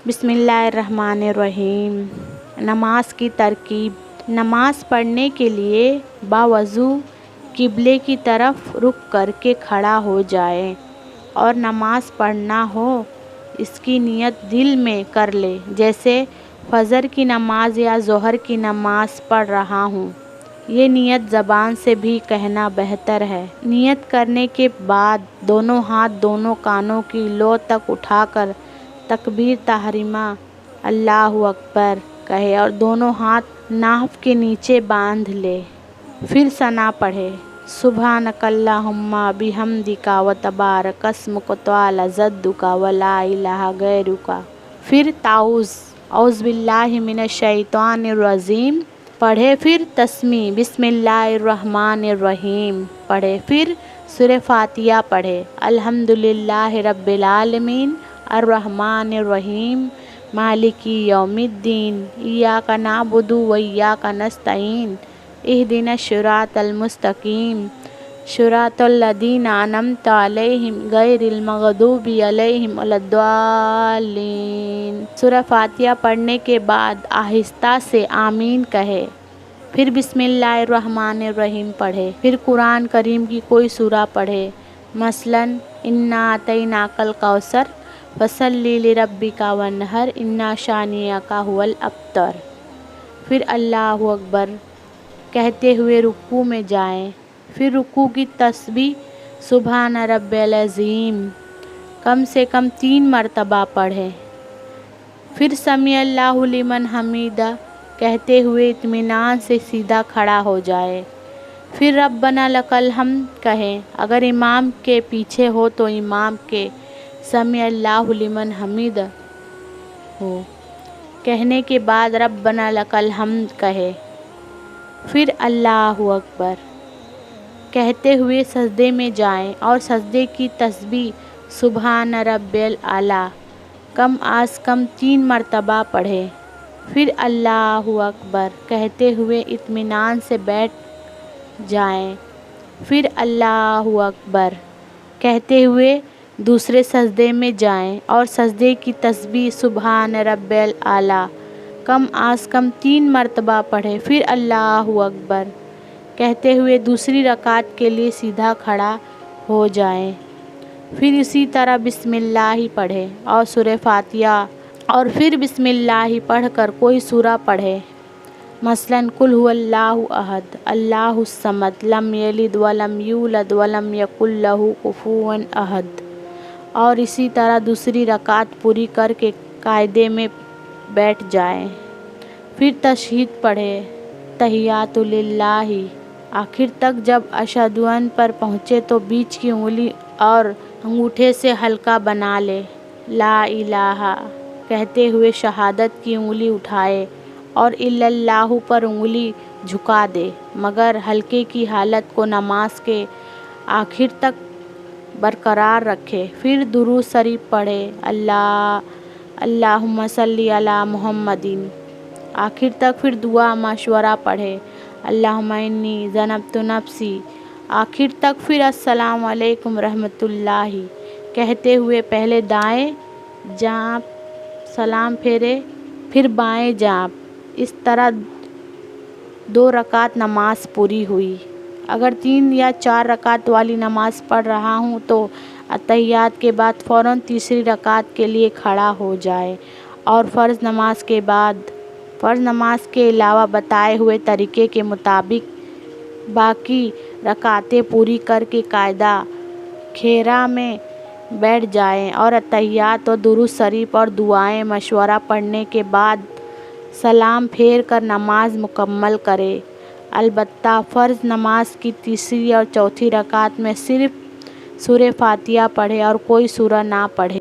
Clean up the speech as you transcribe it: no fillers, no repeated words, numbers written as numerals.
बिस्मिल्लाहिर्रहमानिर्रहीम। नमाज की तरकीब। नमाज पढ़ने के लिए बावज़ू क़िबले की तरफ रुख करके खड़ा हो जाए और नमाज पढ़ना हो इसकी नियत दिल में कर ले, जैसे फ़जर की नमाज या ज़ोहर की नमाज पढ़ रहा हूँ। ये नियत ज़बान से भी कहना बेहतर है। नियत करने के बाद दोनों हाथ दोनों कानों की लौ तक उठाकर तकबीर तहरीमा अल्लाहु अकबर कहे और दोनों हाथ नाफ के नीचे बांध ले। फिर सना पढ़े, सुब्हानकल्लाहुम्मा बिहम्दिका व तबारक अस्मुका व तआला जद्दुका व ला इलाहा गैरुका। फिर ताऊज़ औज़ु बिल्लाहि मिनश शैतानिर रजीम पढ़े। फिर तस्मी बिस्मिल्लाहिर्रहमानिर्रहीम पढ़े। फिर सूरह फातिहा पढ़े। अल्हम्दुलिल्लाहि रब्बिल आलमीन अर्रहमानिर्रहीम मालिकी यौमिद्दीन इय्याका नअबुदु व इय्याका नस्तईन इहदिनश सिरातल मुस्तकीम सिरातल लज़ीना अनअमता अलैहिम गैरिल मग़दूबि अलैहिम वलद्दाल्लीन। सूरह फातिहा पढ़ने के बाद आहिस्ता से आमीन कहे। फिर बिस्मिल्लाहिर्रहमानिर्रहीम पढ़े। फिर कुरान करीम की कोई सूरा पढ़े, मसलन इन्ना अतैनाकल कौसर फसल्लि लिरब्बिका वन्हर इन्ना शानिअका हुवल अब्तर। फिर अल्लाहु अकबर कहते हुए रुकू में जाएं। फिर रुकू की तस्बीह सुभान रब्बिल अज़ीम कम से कम 3 मरतबा पढ़ें। फिर समी अल्लाहु लिमन हमीदा कहते हुए इत्मीनान से सीधा खड़ा हो जाए। फिर रब्बना लकल हम्द कहें। अगर इमाम के पीछे हो तो इमाम के समी अल्लाहु लिमन हमीदा हो कहने के बाद रब्बना लकल हम्द कहे। फिर अल्लाहु अकबर कहते हुए सजदे में जाएं और सजदे की तस्बीह सुभान रब्बिल आला कम आज कम 3 मरतबा पढ़ें। फिर अल्लाहु अकबर कहते हुए इत्मीनान से बैठ जाएं। फिर अल्लाहु अकबर कहते हुए दूसरे सजदे में जाएं और सजदे की तस्बीह सुभान रब्बिल आला कम आज कम 3 मरतबा पढ़ें। फिर अल्लाहु अकबर कहते हुए दूसरी रकात के लिए सीधा खड़ा हो जाएं। फिर इसी तरह बिस्मिल्लाह पढ़ें और सूरह फातिहा और फिर बिस्मिल्लाह पढ़कर कोई सूरा पढ़े, मसलन कुल हुवल्लाहु अहद अल्लाहुस समद लम यलिद वलम यूलद वलम यकुल लहू कुफुवन अहद। और इसी तरह दूसरी रकात पूरी करके कायदे में बैठ जाएं। फिर तशहीद पढ़े, तहियातु लिल्लाहि। आखिर तक जब अशहदु अन पर पहुँचे तो बीच की उंगली और अंगूठे से हल्का बना ले। ला इलाहा कहते हुए शहादत की उंगली उठाए और इल्लल्लाहु पर उंगली झुका दे, मगर हल्के की हालत को नमाज के आखिर तक बरकरार रखे। फिर दुरूद शरीफ पढ़े, अल्लाहुम्मा सल्ली अला मुहम्मदिन आखिर तक। फिर दुआ मशवरा पढ़े, अल्लाहुम्मा इन्नी ज़नबतु नफ्सी आखिर तक। फिर अस्सलामु अलैकुम रहमतुल्लाहि कहते हुए पहले दाएं जांब सलाम फेरे, फिर बाएं जांब। इस तरह 2 रकात नमाज पूरी हुई। अगर 3 या 4 रकात वाली नमाज पढ़ रहा हूँ तो अत्तहियात के बाद फ़ौरन तीसरी रकात के लिए खड़ा हो जाए और फ़र्ज़ नमाज के अलावा बताए हुए तरीके के मुताबिक बाकी रकातें पूरी करके कायदा खेरा में बैठ जाएं और अत्तहियात और दुरूद शरीफ और दुआएं मशवरा पढ़ने के बाद सलाम फेर कर नमाज मुकम्मल करें। अलबत्ता फ़र्ज़ नमाज की तीसरी और चौथी रकात में सिर्फ़ सूरह फातिहा पढ़े और कोई सूरा ना पढ़े।